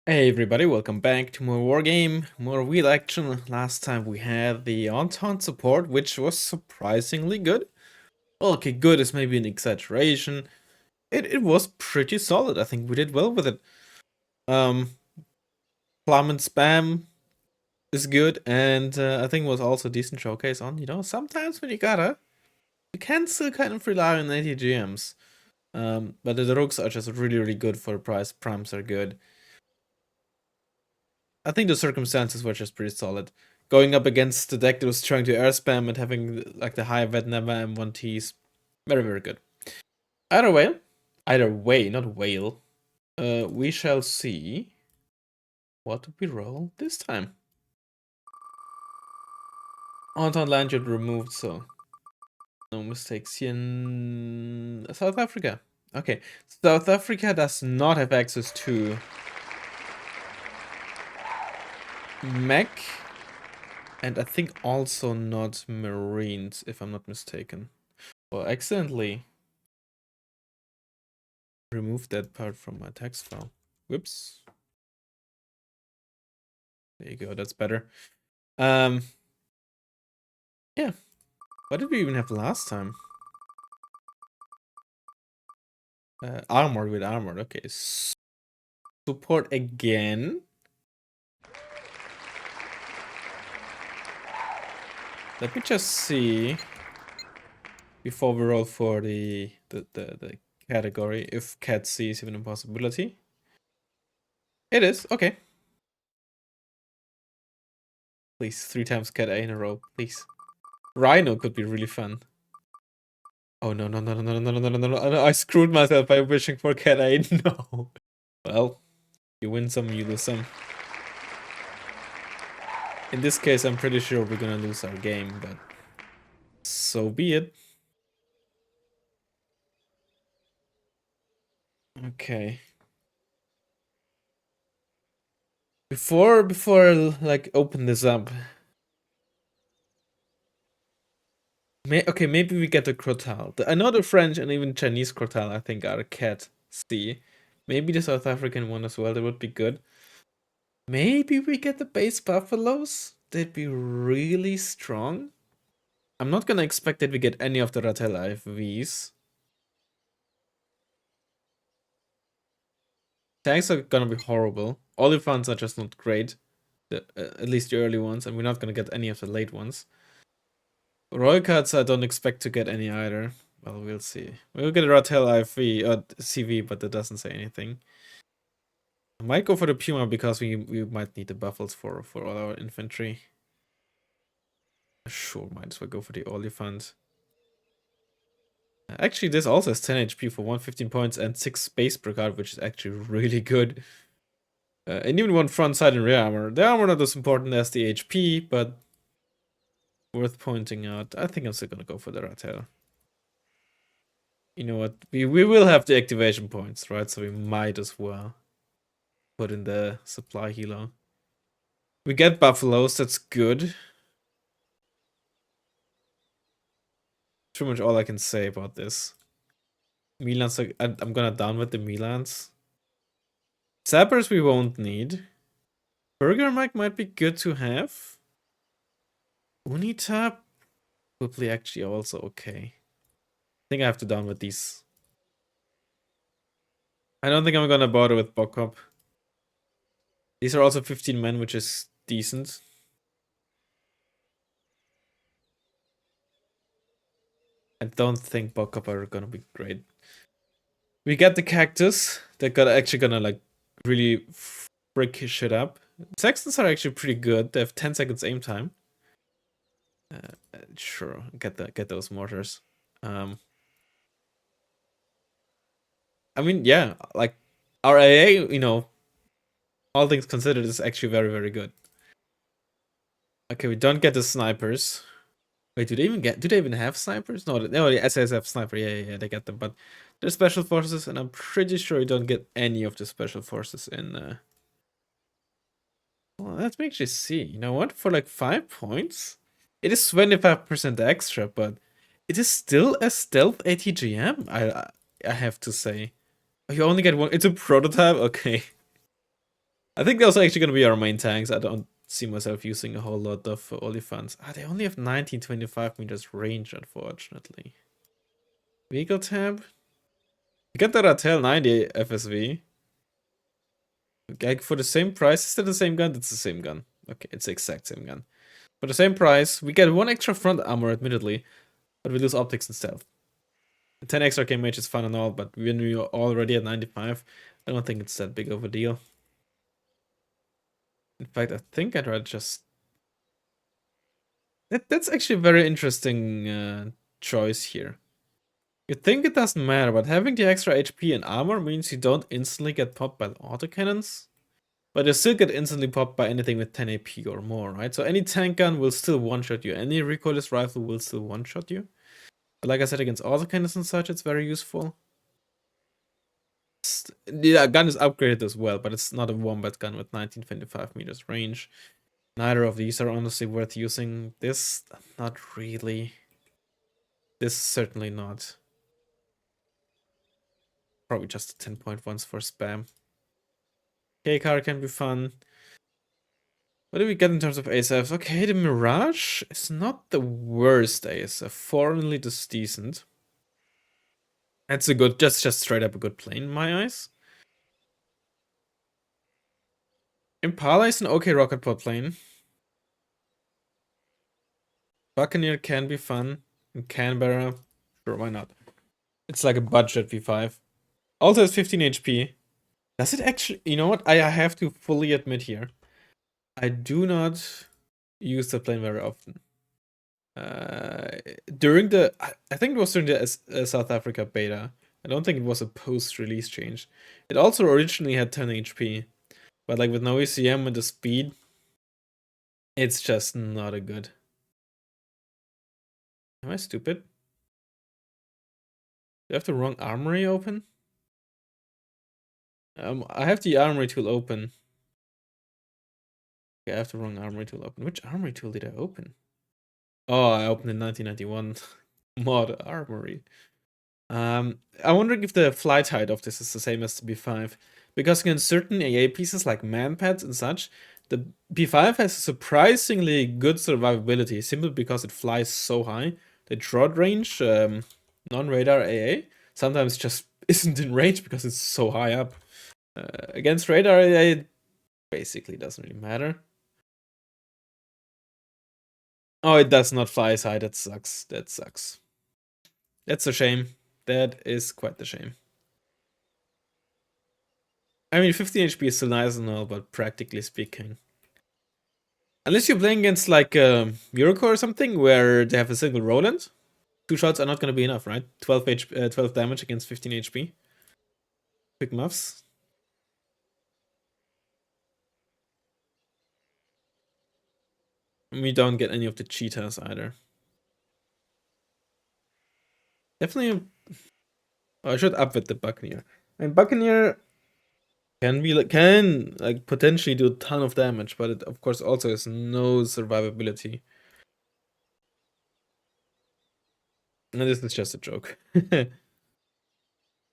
Hey everybody, welcome back to more Wargame, more wheel action. Last time we had the Entente support, which was surprisingly good. Well, okay, good is maybe an exaggeration. It was pretty solid. I think we did well with it. Um, Plum and Spam is good, and I think it was also a decent showcase on, sometimes when you can still kind of rely on ATGMs. But the rooks are just really, really good for the price. Primes are good. I think the circumstances were just pretty solid. Going up against the deck that was trying to air spam and having like the high Vedneva M1Ts, very, very good. Either way, not whale. We shall see what we roll this time. Anton Lanyard removed, so no mistakes here in South Africa. Okay, South Africa does not have access to mech, and I think also not Marines, if I'm not mistaken. Well, accidentally remove that part from my text file. Whoops. There you go, that's better. Yeah. What did we even have last time? Armored with armored. Okay. Support again. Let me just see before we roll for the category if cat C is even a possibility. It is, okay. Please, 3 times cat A in a row, please. Rhino could be really fun. Oh no, no, no, no, no, no, no, no, no, no, I screwed myself by wishing for cat A. No. Well, you win some, you lose some. In this case, I'm pretty sure we're gonna lose our game, but so be it. Okay. Before like open this up. Okay, maybe we get a Crotal. I know the French and even Chinese Crotal I think are cat C. Maybe the South African one as well, that would be good. Maybe we get the base buffaloes? They'd be really strong. I'm not gonna expect that we get any of the Ratel IFVs. Tanks are gonna be horrible. Olifants are just not great. At least the early ones, and we're not gonna get any of the late ones. Royal cards I don't expect to get any either. Well, we'll see. We'll get a Ratel IFV or CV, but that doesn't say anything. I might go for the Puma because we might need the buffles for all our infantry. Sure, might as well go for the Oliphant. Actually, this also has 10 HP for 115 points and 6 space per card, which is actually really good. And even one front side and rear armor. The armor not as important as the HP, but worth pointing out. I think I'm still gonna go for the Ratel. You know what? We will have the activation points, right? So we might as well put in the supply healer. We get buffaloes, that's good. Pretty much all I can say about this. Milans, I'm gonna down with the Milans. Zappers we won't need. Burger Mike might be good to have. Unitap probably actually also okay. I think I have to down with these. I don't think I'm gonna bother with Bokop. These are also 15 men, which is decent. I don't think Bokop are gonna be great. We get the cactus. They're actually gonna like really frick shit up. Saxons are actually pretty good. They have 10 seconds aim time. Sure, get those mortars. I mean, yeah, like our AA, all things considered, is actually very, very good. Okay, we don't get the snipers. Wait, do they even have snipers? No, the SAS have sniper. Yeah, they get them. But they're special forces, and I'm pretty sure you don't get any of the special forces in. Well, let me actually see. You know what? For like 5 points, it is 25% extra, but it is still a stealth ATGM. I have to say. You only get one. It's a prototype. Okay. I think those are actually gonna be our main tanks. I don't see myself using a whole lot of Olifants. Ah, they only have 19-25 meters range, unfortunately. Vehicle tab. You get the Ratel 90 FSV. Like for the same price, is it the same gun? It's the same gun. Okay, it's the exact same gun. For the same price, we get 1 extra front armor, admittedly, but we lose optics and stealth. 10 extra KMH is fun and all, but when we're already at 95, I don't think it's that big of a deal. In fact, I think I'd rather just... That's actually a very interesting choice here. You'd think it doesn't matter, but having the extra HP and armor means you don't instantly get popped by autocannons. But you still get instantly popped by anything with 10 AP or more, right? So any tank gun will still one-shot you. Any recoilless rifle will still one-shot you. But like I said, against autocannons and such, it's very useful. The gun is upgraded as well, but it's not a wombat gun with 1925 meters range. Neither of these are honestly worth using. This, not really. This, certainly not. Probably just 10.1s for spam. K-car can be fun. What do we get in terms of ASFs? Okay, the Mirage is not the worst ASF. Foreignly just decent. That's a good, just straight up a good plane in my eyes. Impala is an okay rocket pod plane. Buccaneer can be fun. And Canberra, sure, why not? It's like a budget V5. Also has 15 HP. Does it actually, you know what? I have to fully admit here, I do not use the plane very often. During the, I think it was during the South Africa beta. I don't think it was a post-release change. It also originally had 10 HP, but like with no ECM and the speed, it's just not a good. Am I stupid? Do I have the wrong armory open? I have the armory tool open. Okay, I have the wrong armory tool open. Which armory tool did I open? Oh, I opened in 1991 mod armory. I'm wondering if the flight height of this is the same as the B5. Because against certain AA pieces like manpads and such, the B5 has a surprisingly good survivability simply because it flies so high. The short range non-radar AA sometimes just isn't in range because it's so high up. Against radar AA, it basically doesn't really matter. Oh, it does not fly as high. That sucks. That sucks. That's a shame. That is quite a shame. I mean, 15 HP is still nice and all, but practically speaking. Unless you're playing against like Miracle or something, where they have a single Roland, 2 shots are not going to be enough, right? 12 damage against 15 HP. Quick muffs. And we don't get any of the cheetahs either. Definitely, I should up with the Buccaneer. And Buccaneer can be like potentially do a ton of damage, but it of course also has no survivability. And this is just a joke.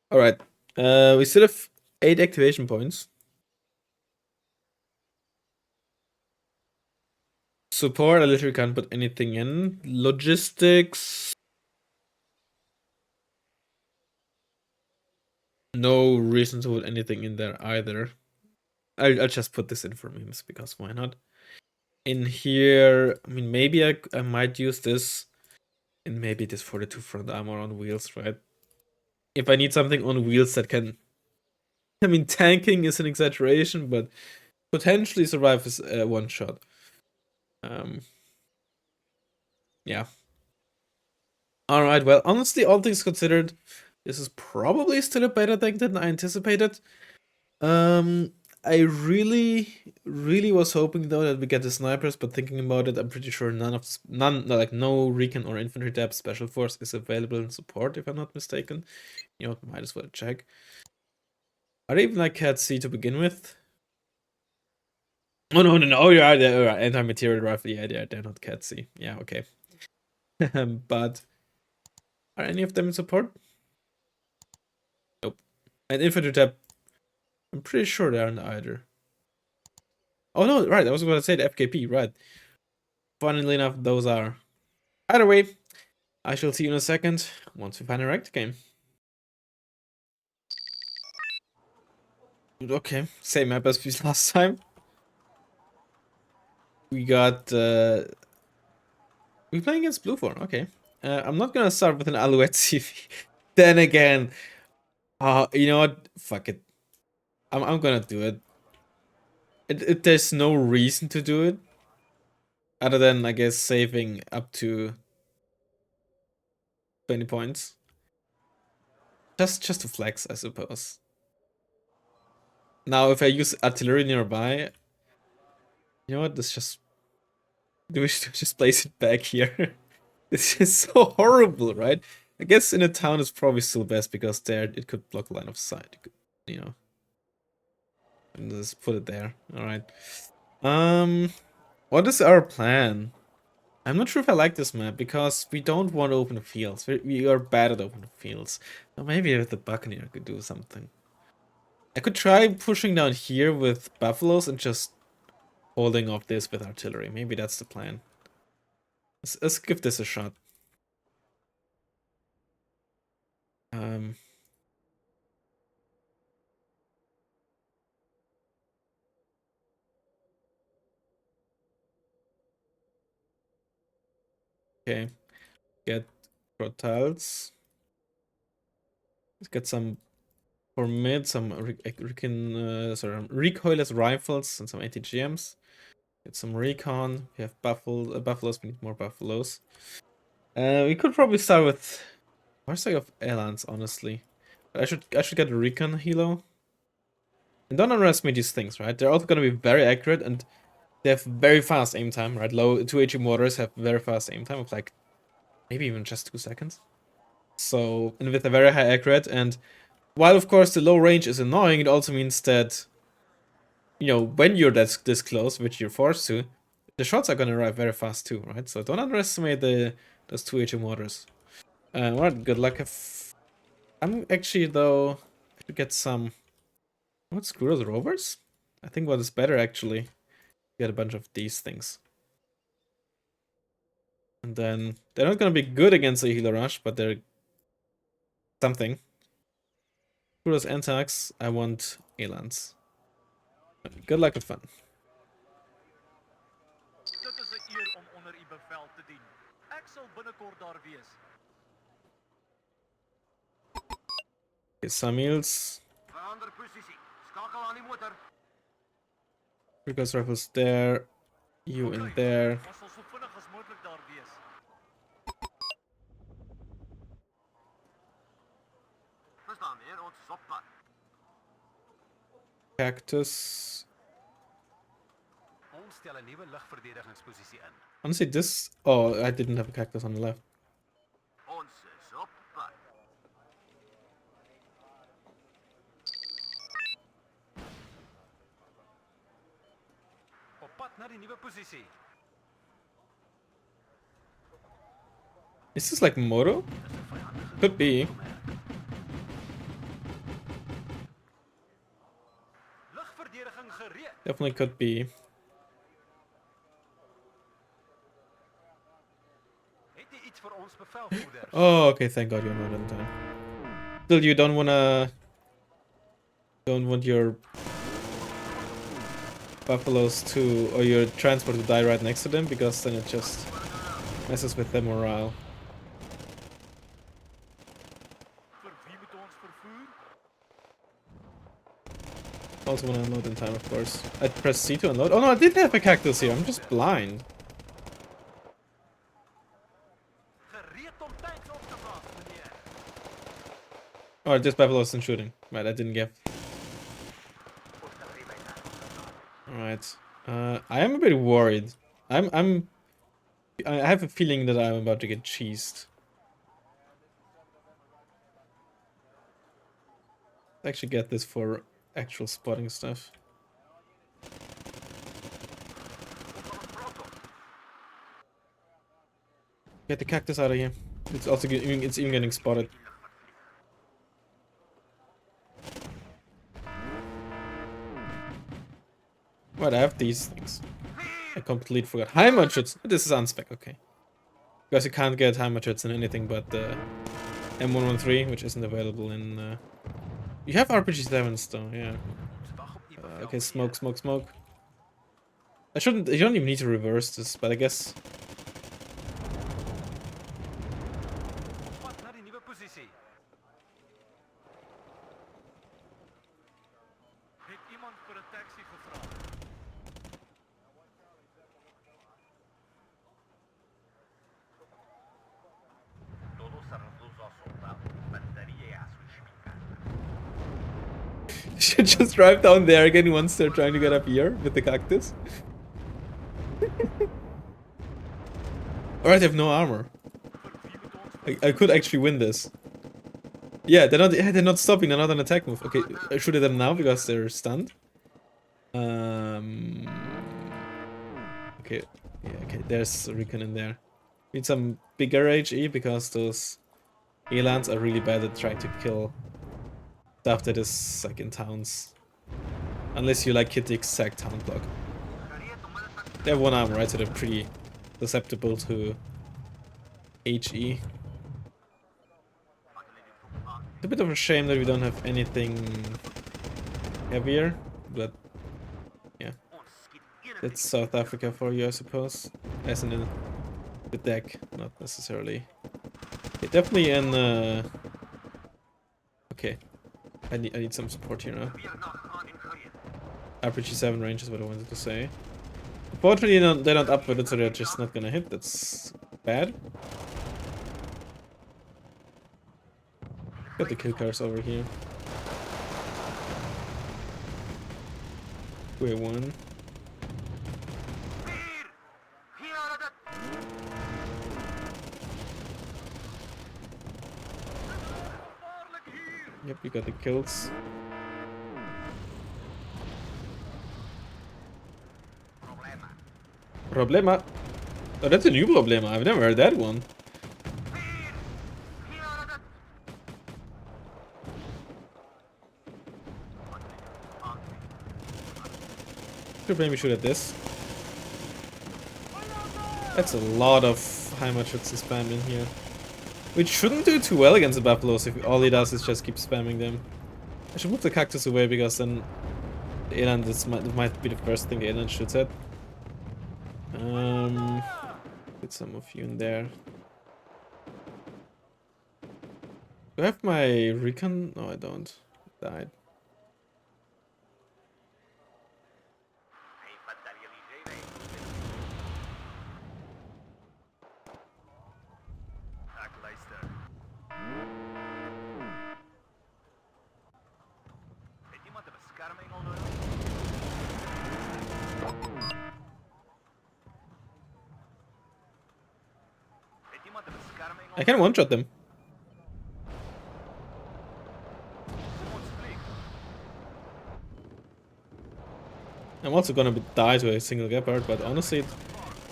Alright. We still have 8 activation points. Support, I literally can't put anything in. Logistics. No reason to put anything in there either. I'll just put this in for memes because why not? In here, I mean, maybe I might use this. And maybe this 42 front armor on wheels, right? If I need something on wheels that can... I mean, tanking is an exaggeration, but potentially survive is one shot. Yeah. Alright, well, honestly, all things considered, this is probably still a better deck than I anticipated. I really was hoping though that we get the snipers, but thinking about it, I'm pretty sure no recon or infantry depth special force is available in support, if I'm not mistaken. You know, might as well check. Are they even like Cat C to begin with? Oh no, oh yeah, they're anti-material rifle. Yeah, they're not Cat C. Yeah, okay. But are any of them in support? Nope. And infantry depth, I'm pretty sure they aren't either. Oh no, right, I was going to say the FKP, right. Funnily enough, those are. Either way, I shall see you in a second once we find a ranked game. Okay, same map as last time. We got we playing against Blue Form, okay. I'm not gonna start with an Alouette CV. Then again, you know what? Fuck it. I'm gonna do it. There's no reason to do it. Other than, I guess, saving up to 20 points. Just to flex, I suppose. Now, if I use artillery nearby, you know what? This just we should just place it back here. This is so horrible, right? I guess in a town it's probably still best because there it could block line of sight. You know, and just put it there. All right. What is our plan? I'm not sure if I like this map because we don't want open fields. We are bad at open fields. So maybe if the Buccaneer could do something. I could try pushing down here with buffaloes and just holding off this with artillery. Maybe that's the plan. Let's give this a shot. Um, okay, get Crotals. Let's get some for mid, some recoilless rifles and some ATGMs. Get some recon. We have buffaloes. We need more buffaloes. We could probably start with. Where's I of Elans, honestly? But I should get a recon helo. And don't underestimate these things, right? They're also gonna be very accurate and they have very fast aim time, right? Low 2 HE mortars have very fast aim time of like maybe even just 2 seconds. So, and with a very high accurate, and while of course the low range is annoying, it also means that, you know, when you're this close, which you're forced to, the shots are gonna arrive very fast too, right? So don't underestimate those 2 HE mortars. Alright, good luck. If I'm actually though, I should get some. What, Squirrels Rovers? I think what is better actually, get a bunch of these things. And then they're not gonna be good against a healer rush, but they're something. Squirrels and Tax, I want Elans. Good luck and fun. Dit is 'n eer om onder u bevel te dien. Ek sal binnekort daar wees. Okay, Samuels. Verander posisie. Skakel aan die motor. Because rifles there. You in there. Ons sal so vinnig as moontlik daar wees. Verstaan meneer, ons is op pad. Cactus. Ons stel 'n nuwe lugverdedigingsposisie in. Honestly, this. Oh, I didn't have a cactus on the left. Ons is op pad. Op pad na die nuwe posisie. Is this like Moro? Could be. Lugverdediging gereed. Definitely could be. Het jy iets vir ons bevelvoerders? Oh, okay, thank God you're not in time. Still, you don't want your buffaloes to, or your transport to die right next to them, because then it just messes with their morale. Vir wie moet ons vervoer? Also want to unload in time, of course. I pressed C to unload. Oh no, I didn't have a cactus here. I'm just blind. Gereed om tanks op te blaas, meneer. Oh, this buffalo isn't shooting. Right, I didn't get. Alright. I am a bit worried. I have a feeling that I'm about to get cheesed. Actually get this for actual spotting stuff. Get the cactus out of here. It's also it's even getting spotted. What, I have these things. I completely forgot. Heimatschützen. This is unspec, okay. Because you can't get Heimatschützen in anything but the M113, which isn't available in... You have RPG-7s though, yeah. Okay, smoke, smoke, smoke. You don't even need to reverse this, but I guess... Pad naar die nieuwe positie. Heeft iemand voor een taxi gevraagd? Todos cerrados ao soldado. Bateria à sua espingarda. You should just drive down there again once they're trying to get up here with the cactus. Alright, they have no armor. I could actually win this. Yeah, they're not stopping, they're not an attack move. Okay, I shoot at them now because they're stunned. Okay, yeah, okay, there's a recon in there. Need some bigger HE because those Elans are really bad at trying to kill stuff that is like in towns. Unless you like hit the exact town block. They have one armor, right? So they're pretty susceptible to HE. It's a bit of a shame that we don't have anything heavier, but yeah. That's South Africa for you, I suppose. As in the deck, not necessarily. Okay, definitely in okay. I need some support here now. RPG-7 range is what I wanted to say. Unfortunately, they're not upvoted, so they're just not gonna hit. That's bad. Got the kill cars over here. We're one. Yep, we got the kills. Problema. Oh, that's a new Problema. I've never heard that one. Should maybe shoot at this. That's a lot of Heimatschützen spam in here. Which shouldn't do too well against the Buffaloes if all he does is just keep spamming them. I should move the cactus away because then the Eland might be the first thing the Eland shoots at. Get some of you in there. Do I have my recon? No, I don't. Died. I can one-shot them. I'm also gonna die to a single Gepard, but honestly,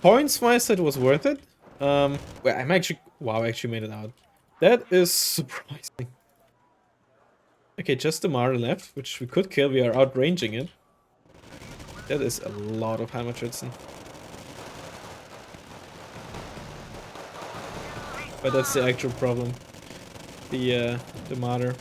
points-wise, it was worth it. Well, I'm actually... Wow, I actually made it out. That is surprising. Okay, just the Marder left, which we could kill. We are outranging it. That is a lot of Heimatschützen. But that's the actual problem. The Marder.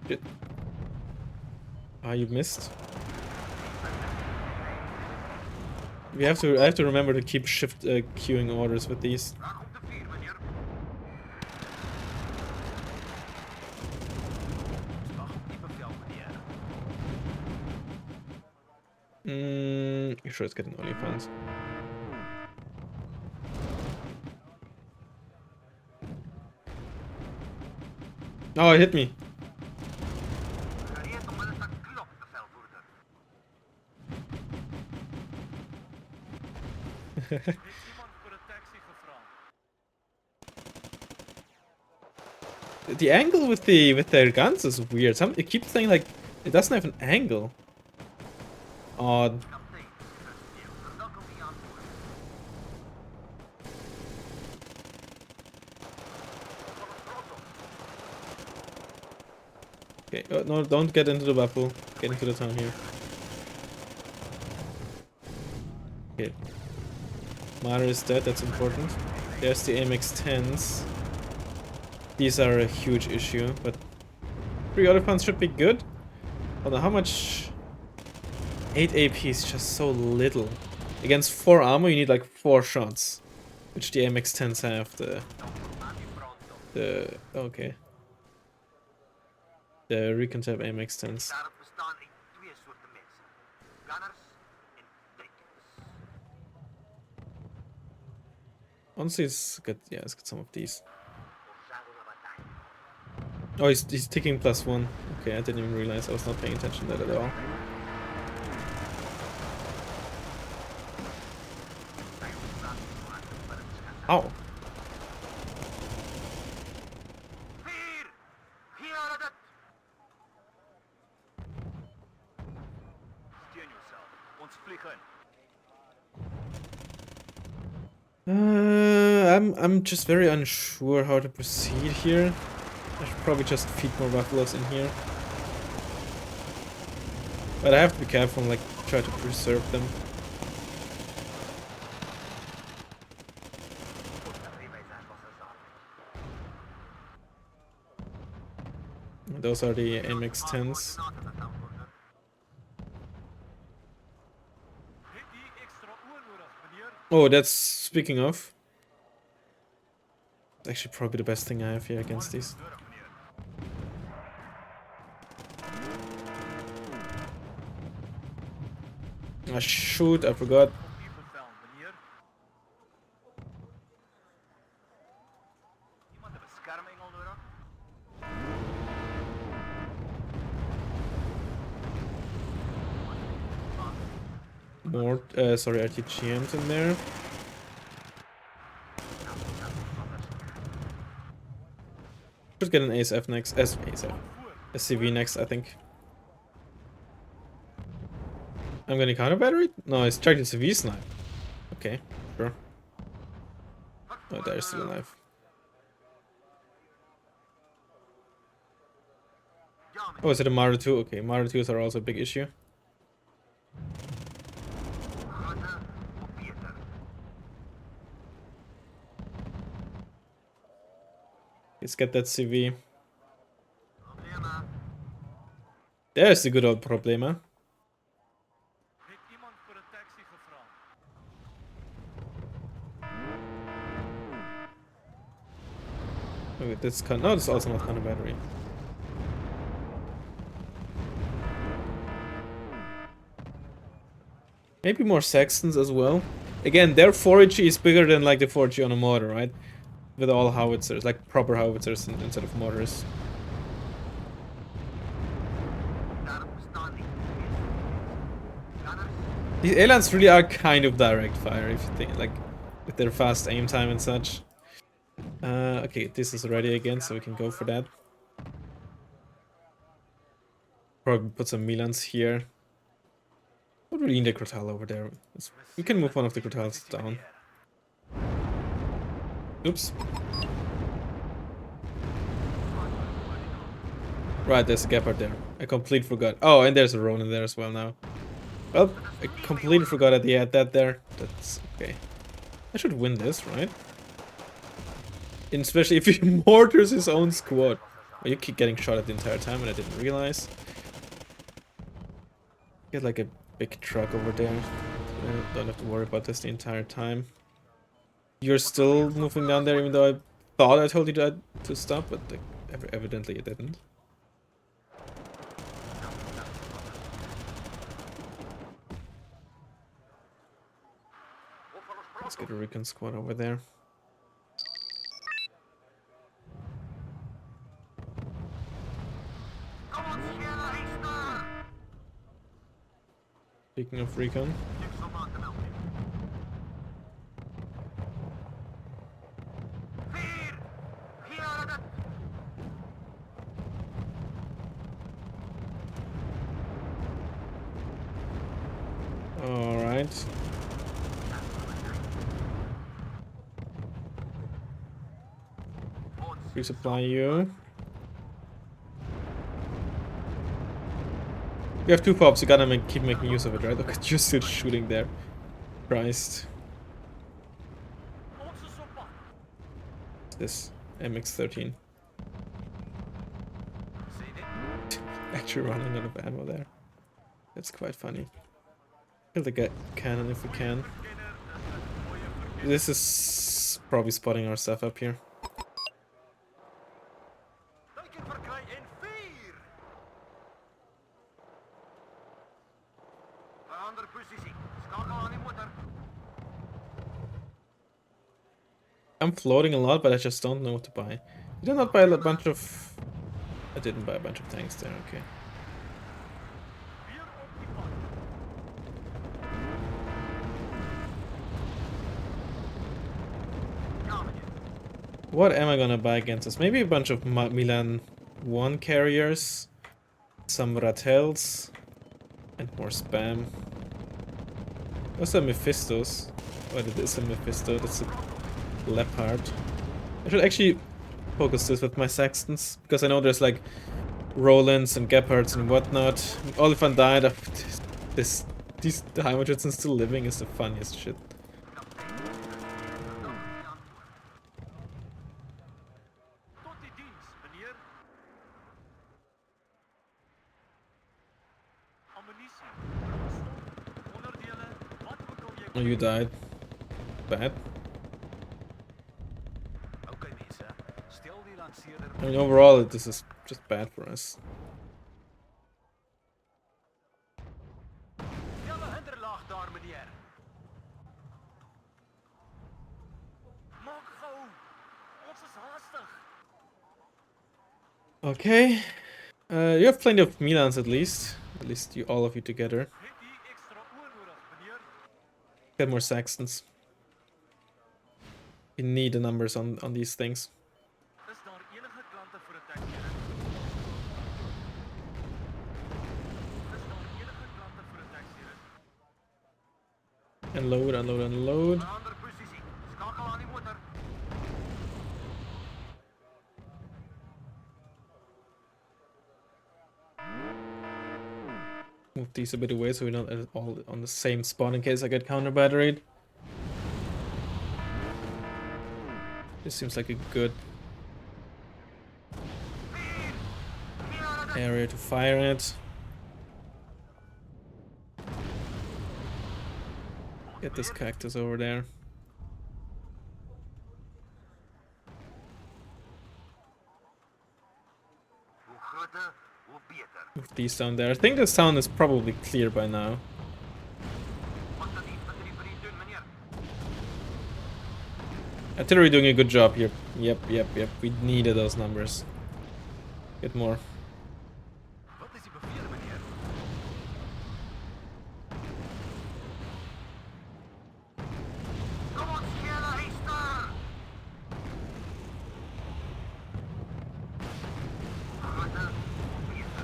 Shit. Ah, you missed. I have to remember to keep shift queuing orders with these. You sure it's getting OnlyFans? Oh, it hit me. The angle with their guns is weird. It keeps saying like it doesn't have an angle. Odd. Okay, no, don't get into the battle. Get into the town here. Okay. Mara is dead, that's important. There's the AMX-10s. These are a huge issue, but 3 autopons should be good. Although how much... 8 AP is just so little. Against 4 armor you need like 4 shots. Which the AMX-10s have. Okay. The recon tab AMX-10s. Honestly, it's good. Yeah, let's get some of these. Oh, he's ticking +1. Okay, I didn't even realize. I was not paying attention to that at all. Ow. I'm just very unsure how to proceed here. I should probably just feed more buffaloes in here. But I have to be careful and like try to preserve them. Those are the MX-10s. Oh, that's speaking of. Actually probably the best thing I have here against these. Ah, shoot, I forgot. More, sorry, RTGMs in there. Should get an ASF next. ASF. SCV next, I think. I'm gonna counter battery? No, it's checked the CV snipe. Okay, sure. Oh, there's still alive. Oh, is it a Maru 2? Okay, Maru 2s are also a big issue. Let's get that CV. There's the good old Problema. Okay, this can. No, it's also not counter battery. Maybe more Saxons as well. Again, their 4G is bigger than like the 4G on a mortar, right? With all howitzers, like proper howitzers instead of mortars. These aliens really are kind of direct fire if you think, like, with their fast aim time and such. Okay, this is ready again, so we can go for that. Probably put some Milans here. Don't really need a Crotal over there. We can move one of the Crotals down. Oops. Right, there's a Gepard there. I completely forgot. Oh, and there's a Ronin there as well now. Well, I completely forgot that he had that there. That's okay. I should win this, right? And especially if he mortars his own squad. Oh, you keep getting shot at the entire time and I didn't realize. Get like a big truck over there. I don't have to worry about this the entire time. You're still moving down there even though I thought I told you to stop, but like, evidently it didn't. Let's get a recon squad over there. Speaking of recon. Resupply you. You have 2 pops, you gotta keep making use of it, right? Look at you still shooting there. Christ. Ons is op pad. This MX-13. Sê dit. Actually running out of ammo there. That's quite funny. Kill the cannon if we can. Kenner is 'n mooie verkenner. This is probably spotting our stuff up here. Teiken verkry en vuur. Verander posisie. Skakel aan die motor. I'm floating a lot, but I just don't know what to buy. Did I not buy a bunch of... I didn't buy a bunch of tanks there, okay. Weer op die pad. Ja, meneer. What am I gonna buy against this? Maybe a bunch of Milan 1 carriers, some Rattels, and more spam. Also Mephistos. But it is a Mephisto, that's a Leopard. I should actually focus this with my Sextons, because I know there's like Rolands and Gepards and whatnot. All van died of these Heimatschützen still living is the funniest shit. Tot die diens, meneer. Ammunisie, brandstof, onderdele, wat ook al jy Oh, you died. Bad. Okay, mense. Stel die lanseerder. I mean, overall, this is just bad for us. Stel 'n hinderlaag daar, meneer. Maak gou. Ons is haastig. Okay. You have plenty of Milans at least. At least you, all of you together. Het hier ekstra oor nodig, meneer. Get more Saxons. You need the numbers on these things. Is daar enige klante vir 'n taxi-rit? Is daar enige klante vir 'n taxi-rit? Unload, unload, unload. Verander posisie. Skakel aan die motor. Move these a bit away so we're not all on the same spawn in case I get counter batteried. This seems like a good area to fire at. Get this cactus over there. Hoe groter, hoe beter. Move these down there. I think this town is probably clear by now. Wat kan die batterie doen, meneer? Artillery doing a good job here. Yep. We needed those numbers. Get more. Wat is die bevel, meneer? Kom ons skele huister. Hoe groter, hoe beter.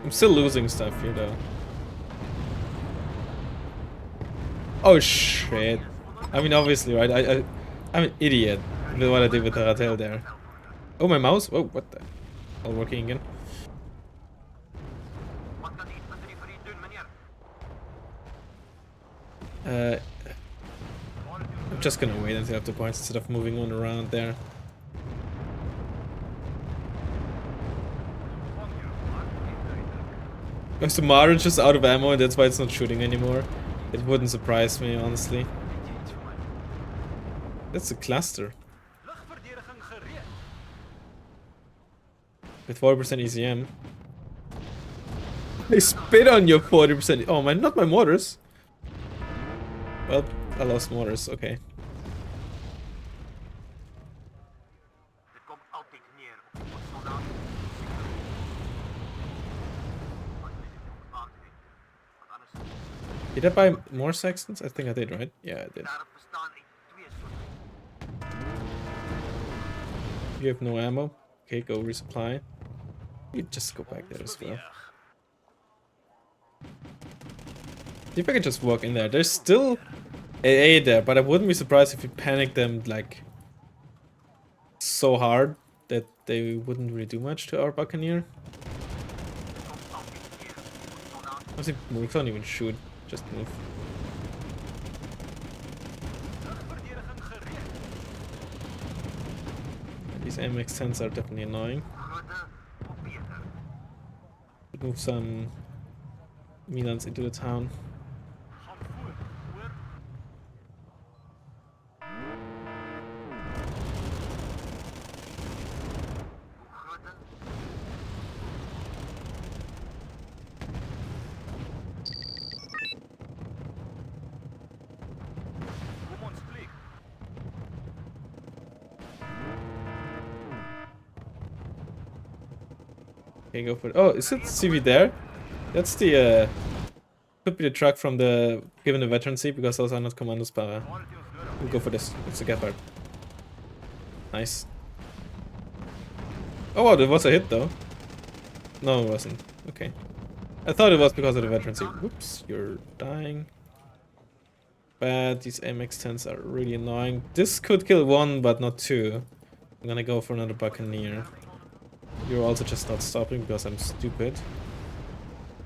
I'm still losing stuff here though. Oh shit. I mean obviously, right? I'm an idiot with what I did with the Ratel there. Oh, my mouse? Oh, what the? All working again. Wat kan die batterie vir u doen, meneer? I'm just gonna wait until I have the points instead of moving on around there. Oh, so Mara's just out of ammo and that's why it's not shooting anymore. It wouldn't surprise me, honestly. That's a cluster. Lugverdediging gereed. With 40% ECM. They spit on your 40%. Oh man, not my mortars. Well, I lost mortars, okay. Dit kom altyd neer op die soldaat. Did I buy more Sextons? I think I did, right? Yeah, I did. Daar bestaan uit twee soorte. You have no ammo? Okay, go resupply. You just go back there as well. See if I can just walk in there. There's still AA there, but I wouldn't be surprised if you panic them like so hard that they wouldn't really do much to our Buccaneer. Honestly, move, don't even shoot, just move. Verdediging gereed. These MX-10s are definitely annoying. Move some Milans into the town. Gaan voor. Hoor. Kom ons vlieg. Okay, go for it. Oh, is it CV there? That's the could be the truck from the given the veterancy because those are not commandos para. Waar het jy ons nodig? We'll go for this. It's a Gepard. Nice. Oh wow, there was a hit though. No, it wasn't. Okay. I thought it was because of the veterancy. Whoops, you're dying. Bad, these MX-10s are really annoying. This could kill one, but not two. I'm gonna go for another Buccaneer. You're also just not stopping because I'm stupid.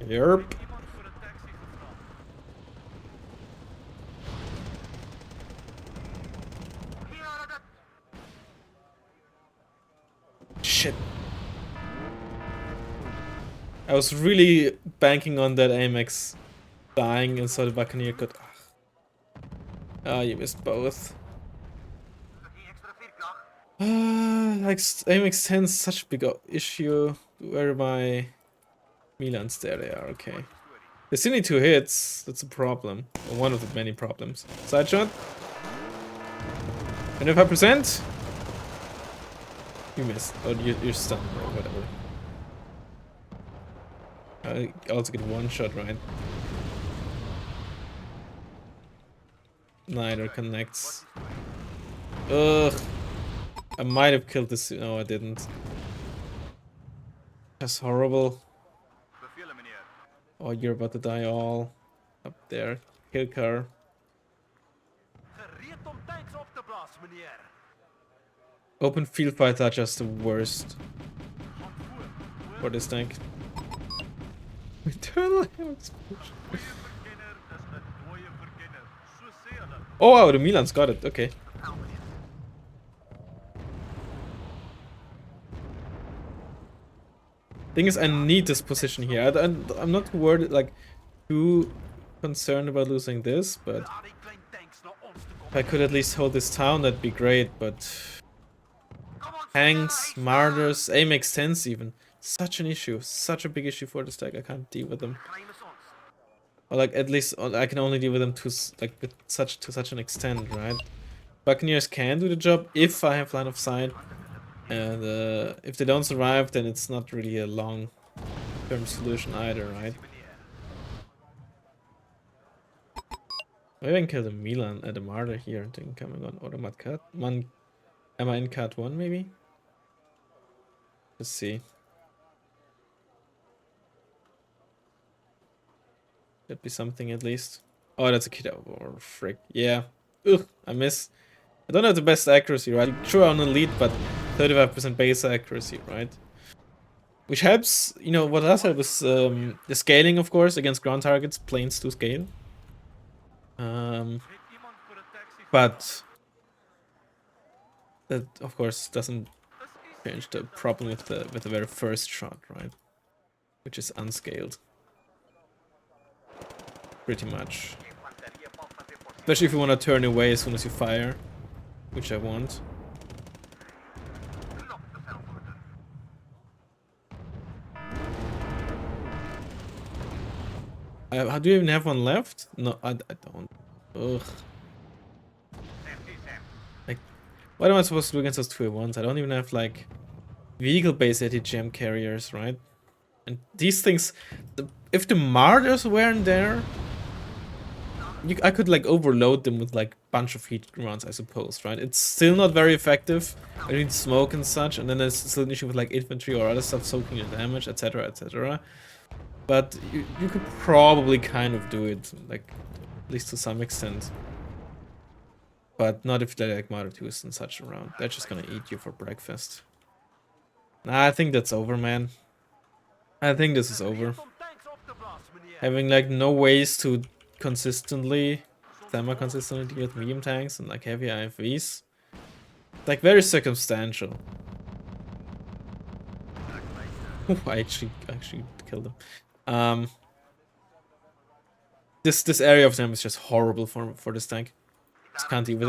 Yerp. Iemand voor 'n taxi gevra. Shit. I was really banking on that AMX dying and so the Buccaneer could... Ah, you missed both. Like, AMX 10 is such a big issue. Where are my Milans? There they are, okay. They still need 2 hits, that's a problem. Or one of the many problems. Side shot. 25%? You missed. Oh, you're stunned or whatever. I also get 1 shot, right? Neither connects. Ugh. I might have killed this. No, I didn't. That's horrible. Bevele meneer. Oh, you're about to die all up there. Kill car. Gereed om tanks op te blaas, meneer. Open field fights are just the worst Gaan voor. Hoor. for this tank. Internal ammo explosion. Dooie verkenner is 'n dooie verkenner. So sê hulle. Oh wow, the Milans got it. Okay. Thing is, I need this position here. I'm not worried, like, too concerned about losing this, but Laat die klein tanks na ons toe kom. if I could at least hold this town, that'd be great. But Kom ons tanks, martyrs, AMX 10s even, such an issue, such a big issue for this deck. I can't deal with them, klein is ons. or like at least I can only deal with them to such an extent, right? Buccaneers can do the job if I have line of sight. And if they don't survive, then it's not really a long-term solution either, right? Maybe I can kill the Milan at the Martyr here. I think coming on automat cut. Am I in cut 1 maybe? Let's see. That'd be something at least. Oh, that's a kid. Oh, frick. Yeah. Ugh, I miss. I don't have the best accuracy, right? Sure, on elite, but 35% base accuracy, right? Which helps, you know, what does help is the scaling, of course, against ground targets, planes to scale. Het iemand voor 'n taxi But that, of course, doesn't Is u change the problem with the very first shot, right? Which is unscaled. Pretty much. Especially if you want to turn away as soon as you fire, which I want. Do you even have one left? No, I don't. Ugh. Like, what am I supposed to do against those 2A1s? I don't even have, like, vehicle-based ATGM carriers, right? And these things, if the Martyrs weren't there, I could, like, overload them with, like, bunch of heat rounds, I suppose, right? It's still not very effective. I need smoke and such, and then there's still an issue with, like, infantry or other stuff soaking your damage, etc., etc. But you could probably kind of do it, like, at least to some extent. but not if they're like Mother 2s and such around. They're just gonna eat you for breakfast. Nah, I think that's over, man. I think this is over. Having like no ways to consistently, semi-consistently deal with medium tanks and like heavy IFVs. Like very circumstantial. I actually killed him. This area of them is just horrible for this tank. Just can't deal with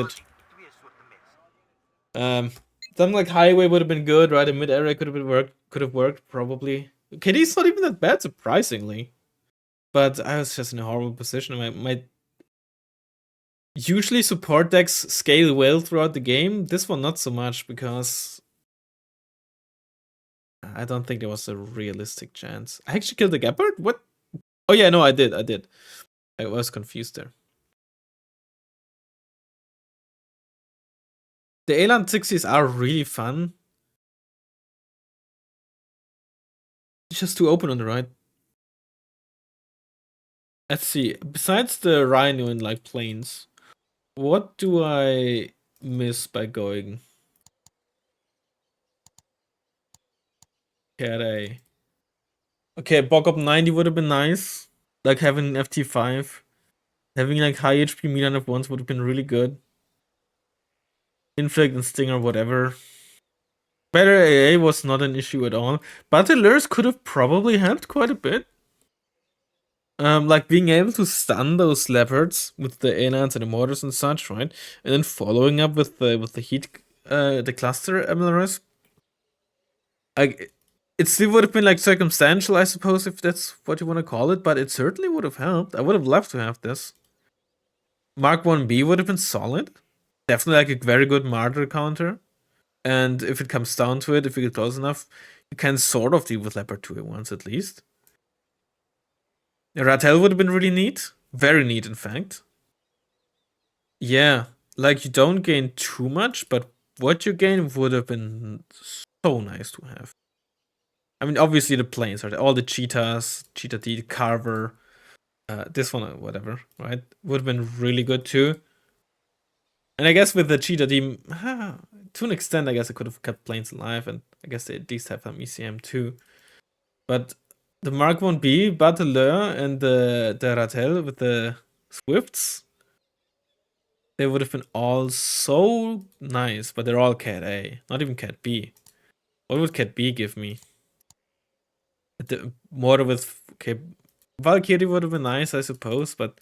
it. Something like highway would have been good, right? A mid area could have worked probably. KD's not even that bad, surprisingly. But I was just in a horrible position. My usually support decks scale well throughout the game. This one not so much because I don't think there was a realistic chance. I actually killed the Gepard? What? Oh yeah, no, I did. I was confused there. The Elan 60s are really fun. It's just too open on the right. Let's see. Besides the Rhino in like planes, what do I miss by going Cat A? Okay, Bog up 90 would have been nice. Like having an FT5. Having like high HP Milan F1s would have been really good. Inflict and Stinger, whatever. Better AA was not an issue at all. Battlers could have probably helped quite a bit. Like being able to stun those leopards with the Elans and the mortars and such, right? And then following up with the heat, the cluster MLRS. Like it still would have been like circumstantial, I suppose, if that's what you want to call it. But it certainly would have helped. I would have loved to have this. Mark 1B would have been solid. Definitely like a very good martyr counter. And if it comes down to it, if you get close enough, you can sort of deal with Leopard 2 at once at least. Rattel would have been really neat. Very neat, in fact. Yeah, like you don't gain too much, but what you gain would have been so nice to have. I mean, obviously the planes are all the cheetahs, Cheetah D, Carver, this one, whatever, right? Would have been really good too. And I guess with the Cheetah team, to an extent, I guess I could have kept planes alive, and I guess they at least have some ECM too. But the Mark 1B, Battleur, and the Rattel with the Swifts, they would have been all so nice, but they're all Cat A, not even Cat B. What would Cat B give me? The mortar with okay, Valkyrie would have been nice, I suppose, but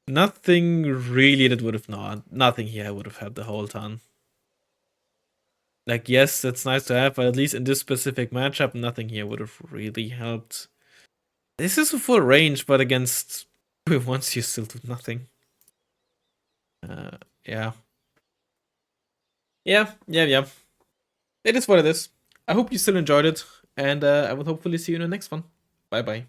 nothing really that would have nothing here would have had the whole ton. Like, yes, that's nice to have, but at least in this specific matchup, nothing here would have really helped. This is a full range, but against once you still do nothing. Yeah. Yeah. It is what it is. I hope you still enjoyed it, and I will hopefully see you in the next one. Bye bye.